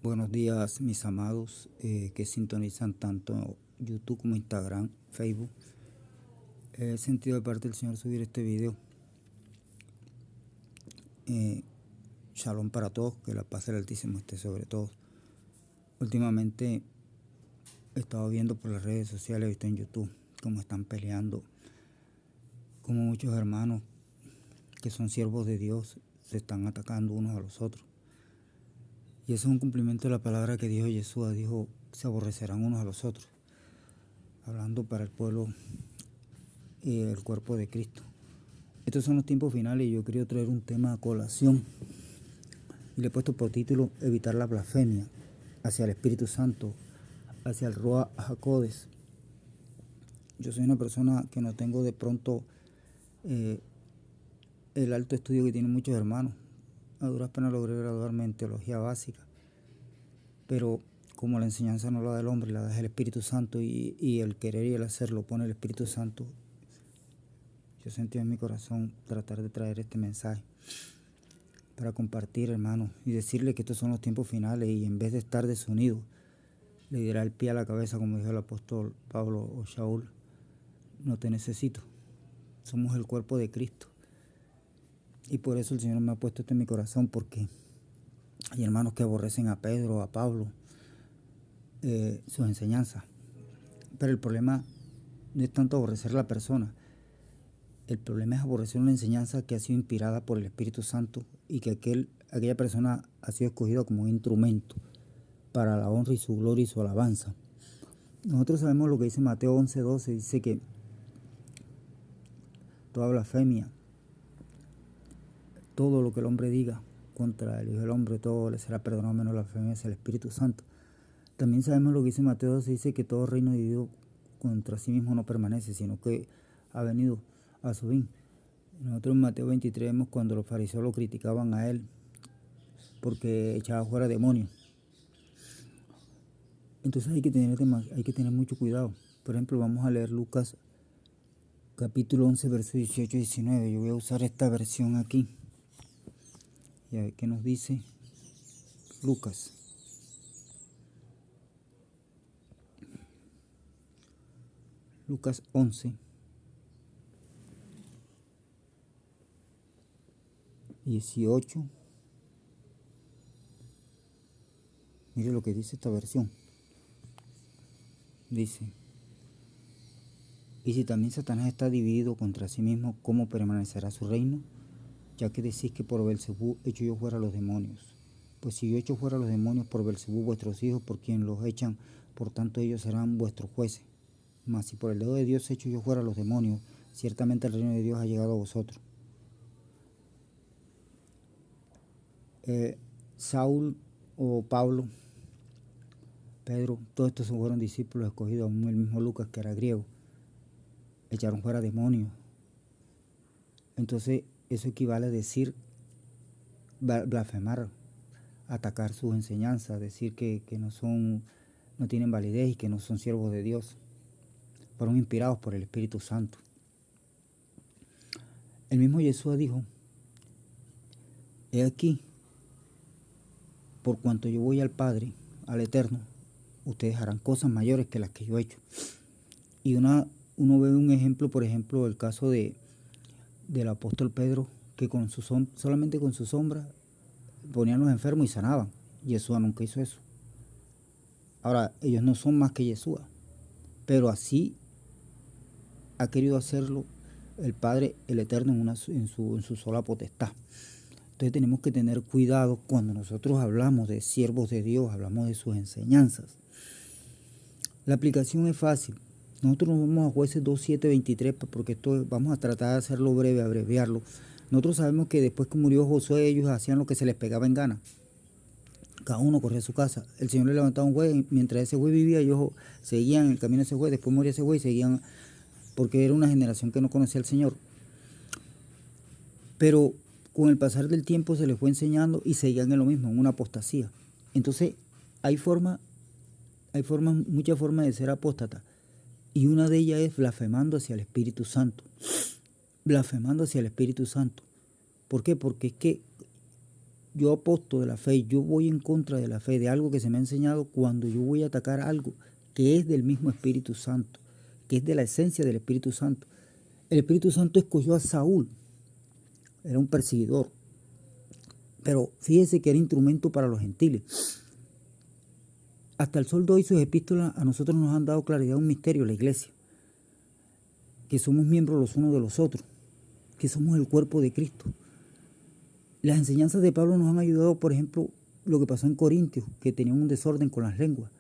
Buenos días, mis amados que sintonizan tanto YouTube como Instagram, Facebook. He sentido de parte del Señor subir este video. Shalom para todos, que la paz del Altísimo esté sobre todos. Últimamente he estado viendo por las redes sociales, he visto en YouTube cómo están peleando, como muchos hermanos que son siervos de Dios se están atacando unos a los otros. Y eso es un cumplimiento de la palabra que dijo Jesús, dijo, se aborrecerán unos a los otros, hablando para el pueblo y el cuerpo de Cristo. Estos son los tiempos finales y yo quería traer un tema a colación y le he puesto por título evitar la blasfemia hacia el Espíritu Santo, hacia el Ruach HaKodesh. Yo soy una persona que no tengo de pronto el alto estudio que tienen muchos hermanos. A duras penas logré graduarme en teología básica, pero como la enseñanza no la da el hombre, la da el Espíritu Santo y el querer y el hacer lo pone el Espíritu Santo, yo sentí en mi corazón tratar de traer este mensaje para compartir, hermano, y decirle que estos son los tiempos finales y en vez de estar desunidos, le dirá el pie a la cabeza, como dijo el apóstol Pablo o Shaul, no te necesito, somos el cuerpo de Cristo. Y por eso el Señor me ha puesto esto en mi corazón, porque hay hermanos que aborrecen a Pedro, a Pablo, sus enseñanzas. Pero el problema no es tanto aborrecer a la persona, el problema es aborrecer una enseñanza que ha sido inspirada por el Espíritu Santo y que aquella persona ha sido escogida como un instrumento para la honra y su gloria y su alabanza. Nosotros sabemos lo que dice Mateo 11:12, dice que toda blasfemia, todo lo que el hombre diga contra el Hijo del Hombre, todo le será perdonado menos la blasfemia hacia el Espíritu Santo. También sabemos lo que dice Mateo 12, dice que todo reino dividido contra sí mismo no permanece, sino que ha venido a su fin. Nosotros en Mateo 23 vemos cuando los fariseos lo criticaban a él porque echaba fuera demonios. Entonces hay que tener mucho cuidado. Por ejemplo, vamos a leer Lucas capítulo 11, versos 18 y 19. Yo voy a usar esta versión aquí. Y a ver qué nos dice Lucas. Lucas 11, 18. Mire lo que dice esta versión. Dice, y si también Satanás está dividido contra sí mismo, ¿cómo permanecerá su reino? Ya que decís que por Belzebú echo yo fuera a los demonios. Pues si yo echo fuera a los demonios por Belzebú vuestros hijos, por quien los echan, por tanto ellos serán vuestros jueces. Mas si por el dedo de Dios echo yo fuera a los demonios, ciertamente el reino de Dios ha llegado a vosotros. Saúl o Pablo, Pedro, todos estos fueron discípulos escogidos, aún el mismo Lucas, que era griego, echaron fuera demonios. Entonces eso equivale a decir blasfemar, atacar sus enseñanzas, decir que no tienen validez y que no son siervos de Dios. Fueron inspirados por el Espíritu Santo. El mismo Jesús dijo, he aquí, por cuanto yo voy al Padre, al Eterno, ustedes harán cosas mayores que las que yo he hecho. Y uno ve un ejemplo, por ejemplo, el caso del apóstol Pedro, que solamente con su sombra ponían los enfermos y sanaban. Jesús nunca hizo eso. Ahora, ellos no son más que Jesús, pero así ha querido hacerlo el Padre, el Eterno, en su sola potestad. Entonces tenemos que tener cuidado cuando nosotros hablamos de siervos de Dios, hablamos de sus enseñanzas. La aplicación es fácil. Nosotros nos vamos a Jueces 2:7-23 porque esto vamos a tratar de hacerlo breve, abreviarlo. Nosotros sabemos que después que murió Josué, ellos hacían lo que se les pegaba en gana. Cada uno corría a su casa. El Señor le levantaba un juez, mientras ese juez vivía, ellos seguían el camino de ese juez. Después moría ese juez y seguían, porque era una generación que no conocía al Señor. Pero con el pasar del tiempo se les fue enseñando y seguían en lo mismo, en una apostasía. Entonces muchas formas de ser apóstata. Y una de ellas es blasfemando hacia el Espíritu Santo. Blasfemando hacia el Espíritu Santo. ¿Por qué? Porque es que yo aposto de la fe, yo voy en contra de la fe, de algo que se me ha enseñado cuando yo voy a atacar algo que es del mismo Espíritu Santo, que es de la esencia del Espíritu Santo. El Espíritu Santo escogió a Saúl, era un perseguidor, pero fíjese que era instrumento para los gentiles. Hasta el sol de hoy sus epístolas a nosotros nos han dado claridad, un misterio, la iglesia, que somos miembros los unos de los otros, que somos el cuerpo de Cristo. Las enseñanzas de Pablo nos han ayudado, por ejemplo, lo que pasó en Corintios, que tenían un desorden con las lenguas.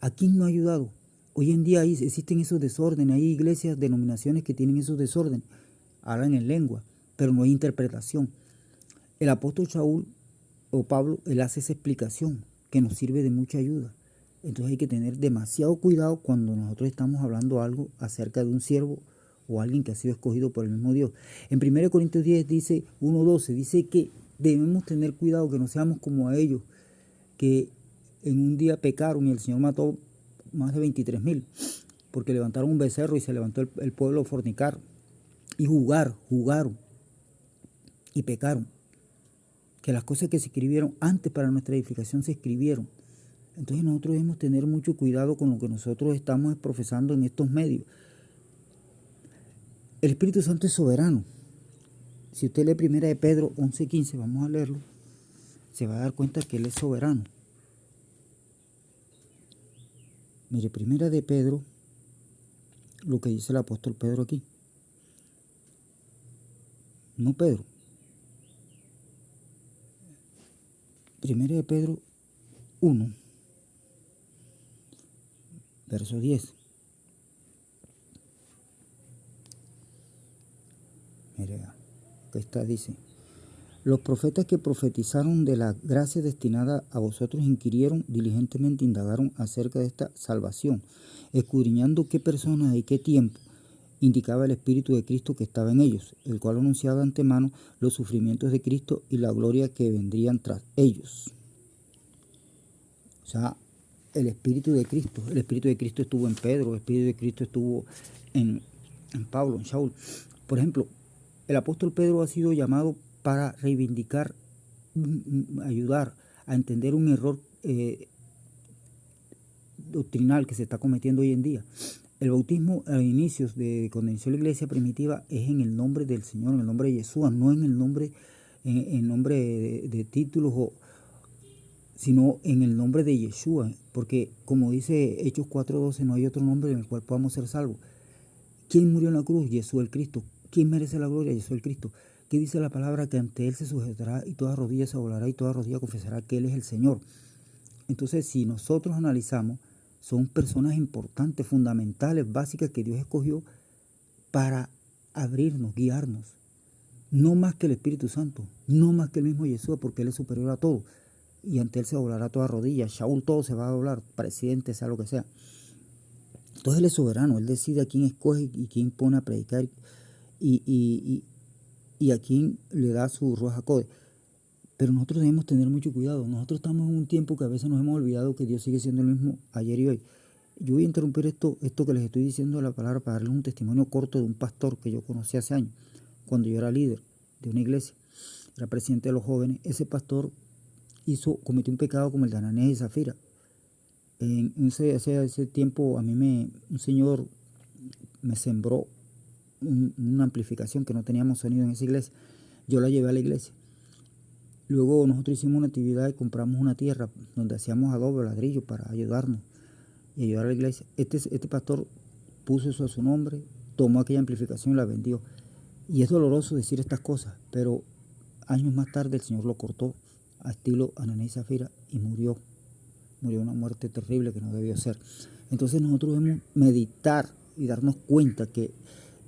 ¿A quién no ha ayudado? Hoy en día existen esos desórdenes, hay iglesias, denominaciones que tienen esos desórdenes, hablan en lengua, pero no hay interpretación. El apóstol Saúl o Pablo, él hace esa explicación que nos sirve de mucha ayuda. Entonces hay que tener demasiado cuidado cuando nosotros estamos hablando algo acerca de un siervo o alguien que ha sido escogido por el mismo Dios. En 1 Corintios 10 dice 1:12, dice que debemos tener cuidado, que no seamos como a ellos, que en un día pecaron y el Señor mató más de 23,000, porque levantaron un becerro y se levantó el pueblo a fornicar y jugaron y pecaron. Que las cosas que se escribieron antes para nuestra edificación se escribieron. Entonces nosotros debemos tener mucho cuidado con lo que nosotros estamos profesando en estos medios. El Espíritu Santo es soberano. Si usted lee 1 de Pedro 11:15, vamos a leerlo, se va a dar cuenta que Él es soberano. Mire, 1 de Pedro, lo que dice el apóstol Pedro aquí. No Pedro. 1 de Pedro 1, verso 10. Mire, que está, dice: los profetas que profetizaron de la gracia destinada a vosotros inquirieron diligentemente, indagaron acerca de esta salvación, escudriñando qué personas y qué tiempo indicaba el Espíritu de Cristo que estaba en ellos, el cual anunciaba de antemano los sufrimientos de Cristo y la gloria que vendrían tras ellos. O sea, el Espíritu de Cristo estuvo en Pedro, el Espíritu de Cristo estuvo en Pablo, en Saúl. Por ejemplo, el apóstol Pedro ha sido llamado para reivindicar, ayudar a entender un error doctrinal que se está cometiendo hoy en día. El bautismo a inicios de cuando inició la iglesia primitiva es en el nombre del Señor, en el nombre de Yeshua, no en el nombre, en nombre de títulos, sino en el nombre de Yeshua, porque como dice Hechos 4:12, no hay otro nombre en el cual podamos ser salvos. ¿Quién murió en la cruz? Yeshua el Cristo. ¿Quién merece la gloria? Yeshua el Cristo. ¿Qué dice la palabra? Que ante Él se sujetará y toda rodilla se doblará y toda rodilla confesará que Él es el Señor. Entonces, si nosotros analizamos, son personas importantes, fundamentales, básicas que Dios escogió para abrirnos, guiarnos. No más que el Espíritu Santo, no más que el mismo Yeshua, porque Él es superior a todo. Y ante Él se doblará toda rodilla. Shaul todo se va a doblar, presidente, sea lo que sea. Entonces Él es soberano, Él decide a quién escoge y quién pone a predicar y a quién le da su Ruach HaKodesh. Pero nosotros debemos tener mucho cuidado. Nosotros estamos en un tiempo que a veces nos hemos olvidado que Dios sigue siendo el mismo ayer y hoy. Yo voy a interrumpir esto que les estoy diciendo de la palabra para darles un testimonio corto de un pastor que yo conocí hace años, cuando yo era líder de una iglesia, era presidente de los jóvenes. Ese pastor cometió un pecado como el de Ananías y Zafira. En ese tiempo a mí un señor me sembró una amplificación que no teníamos sonido en esa iglesia. Yo la llevé a la iglesia. Luego nosotros hicimos una actividad y compramos una tierra donde hacíamos adobe, ladrillo para ayudarnos y ayudar a la iglesia. Este pastor puso eso a su nombre, tomó aquella amplificación y la vendió. Y es doloroso decir estas cosas, pero años más tarde el Señor lo cortó a estilo Ananías y Zafira y murió. Murió una muerte terrible que no debió ser. Entonces nosotros debemos meditar y darnos cuenta que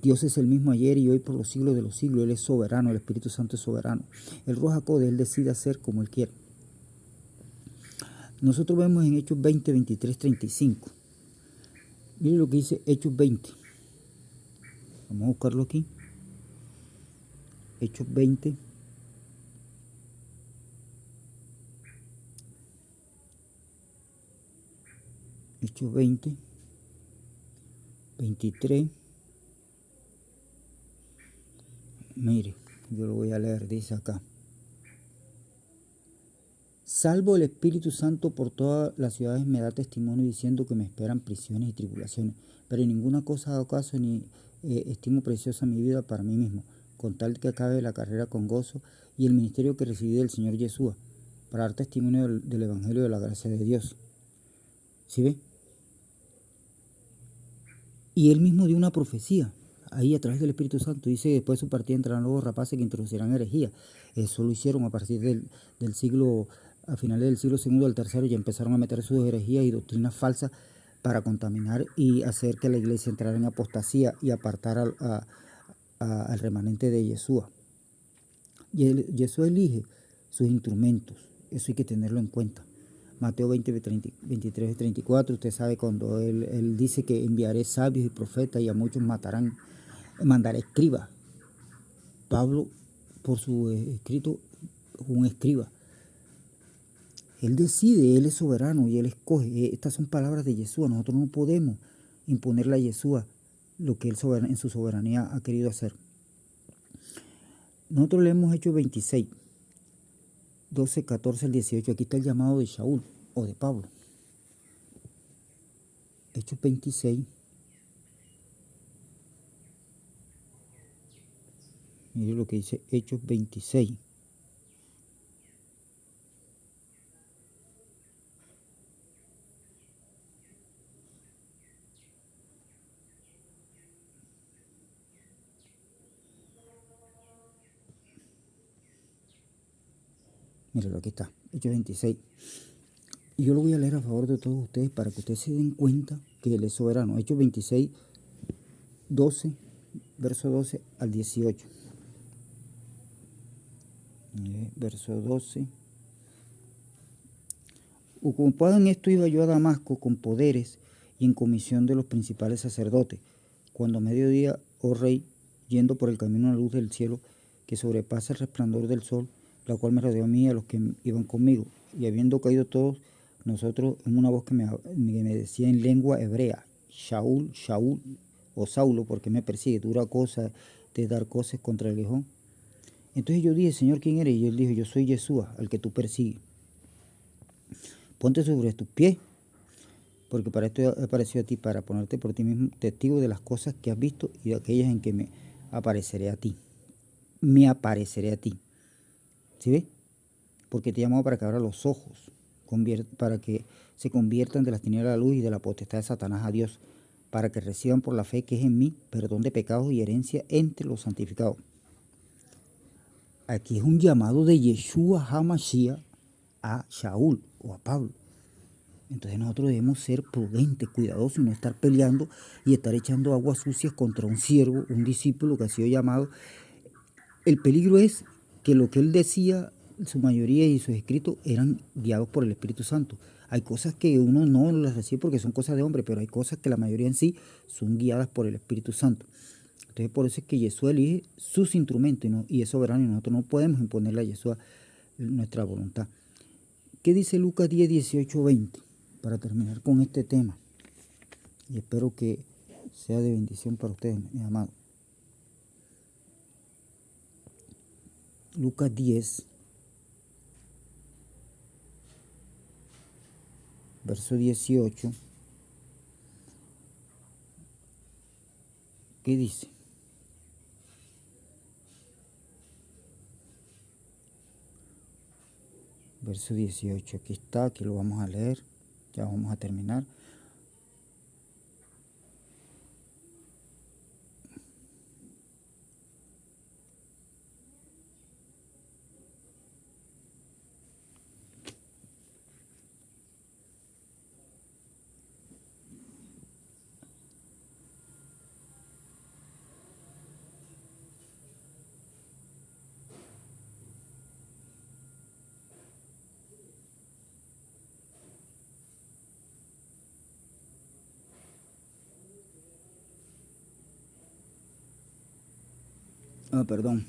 Dios es el mismo ayer y hoy por los siglos de los siglos. Él es soberano, el Espíritu Santo es soberano. El Ruach HaKodesh, Él decide hacer como Él quiere. Nosotros vemos en Hechos 20, 23, 35. Miren lo que dice Hechos 20. Vamos a buscarlo aquí. Hechos 20. Hechos 20, 23. Mire, yo lo voy a leer, dice acá. salvo el Espíritu Santo por todas las ciudades me da testimonio diciendo que me esperan prisiones y tribulaciones, pero en ninguna cosa hago caso ni estimo preciosa mi vida para mí mismo, con tal que acabe la carrera con gozo y el ministerio que recibí del Señor Yeshua, para dar testimonio del Evangelio de la gracia de Dios. ¿Sí ve? Y él mismo dio una profecía, ahí a través del Espíritu Santo, dice que después de su partida entrarán nuevos rapaces que introducirán herejía. Eso lo hicieron a partir del siglo, a finales del siglo segundo al tercero, ya empezaron a meter sus herejías y doctrinas falsas para contaminar y hacer que la iglesia entrara en apostasía y apartar al remanente de Yeshua. Y Yeshua elige sus instrumentos, eso hay que tenerlo en cuenta. Mateo 20, 23 y 34, usted sabe cuando él dice que enviaré sabios y profetas y a muchos matarán, mandaré escribas. Pablo, por su escrito, un escriba. Él decide, él es soberano y él escoge. Estas son palabras de Yeshua. Nosotros no podemos imponerle a Yeshua lo que él en su soberanía ha querido hacer. Nosotros le hemos hecho 26, 12, 14 al 18. Aquí está el llamado de Shaul o de Pablo. Hechos 26. Mire lo que dice Hechos 26. Míralo, aquí está, Hechos 26. Y yo lo voy a leer a favor de todos ustedes para que ustedes se den cuenta que Él es soberano. Hechos 26, 12, verso 12 al 18. Verso 12. Ocupado en esto iba yo a Damasco con poderes y en comisión de los principales sacerdotes, cuando a mediodía, oh rey, yendo por el camino a la luz del cielo, que sobrepasa el resplandor del sol, la cual me rodeó a mí y a los que iban conmigo, y habiendo caído todos nosotros, en una voz que me decía en lengua hebrea, Shaul, Shaul, o Saulo, porque me persigue, dura cosa de dar cosas contra el aguijón. Entonces yo dije, Señor, ¿quién eres? Y él dijo, yo soy Yeshua, al que tú persigues. Ponte sobre tus pies, porque para esto he aparecido a ti, para ponerte por ti mismo testigo de las cosas que has visto y de aquellas en que me apareceré a ti. Me apareceré a ti. ¿Sí ves? Porque te he llamado para que abra los ojos, para que se conviertan de las tinieblas a la luz y de la potestad de Satanás a Dios, para que reciban por la fe que es en mí perdón de pecados y herencia entre los santificados. Aquí es un llamado de Yeshua HaMashiach a Shaul o a Pablo. Entonces nosotros debemos ser prudentes, cuidadosos y no estar peleando y estar echando aguas sucias contra un siervo, un discípulo que ha sido llamado. El peligro es que lo que él decía, su mayoría y sus escritos eran guiados por el Espíritu Santo. Hay cosas que uno no las recibe porque son cosas de hombre, pero hay cosas que la mayoría en sí son guiadas por el Espíritu Santo. Entonces por eso es que Yeshua elige sus instrumentos y es soberano y nosotros no podemos imponerle a Yeshua nuestra voluntad. ¿Qué dice Lucas 10, 18, 20? Para terminar con este tema. Y espero que sea de bendición para ustedes, mis amados. Lucas 10, verso 18. ¿Qué dice? Verso 18, aquí está, aquí lo vamos a leer, ya vamos a terminar. Perdón,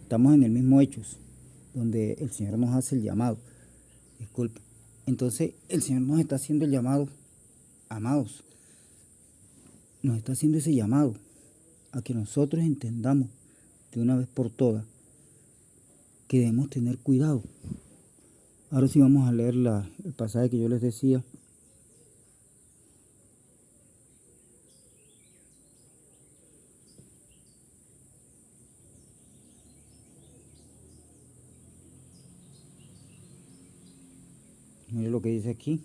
estamos en el mismo Hechos, donde el Señor nos hace el llamado. Disculpe. Entonces, el Señor nos está haciendo el llamado, amados. Nos está haciendo ese llamado a que nosotros entendamos de una vez por todas que debemos tener cuidado. Ahora sí vamos a leer el pasaje que yo les decía. Mire lo que dice aquí.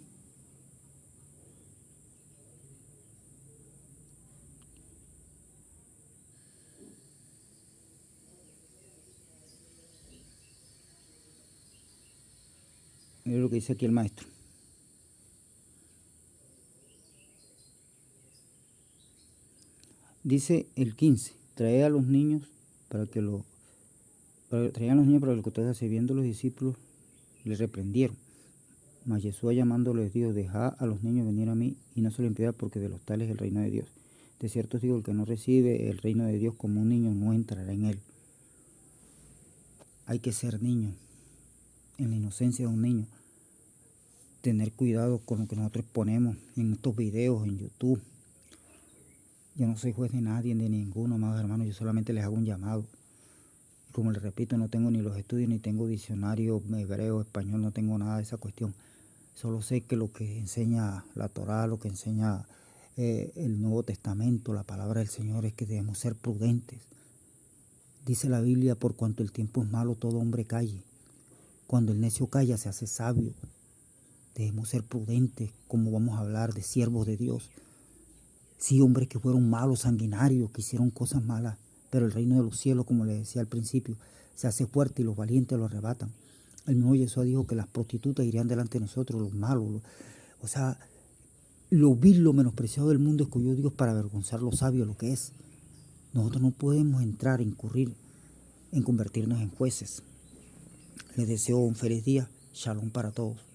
Mire lo que dice aquí el maestro. Dice el 15, trae a los niños traían a los niños para lo que ustedes hacen. Viendo los discípulos le reprendieron. Mas Jesús llamándoles dijo, dejad a los niños venir a mí y no se lo impidáis, porque de los tales es el reino de Dios. De cierto os digo, el que no recibe el reino de Dios como un niño no entrará en él. Hay que ser niño, en la inocencia de un niño. Tener cuidado con lo que nosotros ponemos en estos videos, en YouTube. Yo no soy juez de nadie, de ninguno, amados hermanos, yo solamente les hago un llamado. Como les repito, no tengo ni los estudios, ni tengo diccionario hebreo, español, no tengo nada de esa cuestión. Solo sé que lo que enseña la Torá, lo que enseña el Nuevo Testamento, la palabra del Señor, es que debemos ser prudentes. Dice la Biblia, por cuanto el tiempo es malo, todo hombre calle. Cuando el necio calla, se hace sabio. Debemos ser prudentes, como vamos a hablar de siervos de Dios. Sí, hombres que fueron malos, sanguinarios, que hicieron cosas malas, pero el reino de los cielos, como les decía al principio, se hace fuerte y los valientes lo arrebatan. El mismo Jesús dijo que las prostitutas irían delante de nosotros, los malos. O sea, lo vil, lo menospreciado del mundo escogió Dios para avergonzar lo sabio, lo que es. Nosotros no podemos entrar, incurrir en convertirnos en jueces. Les deseo un feliz día. Shalom para todos.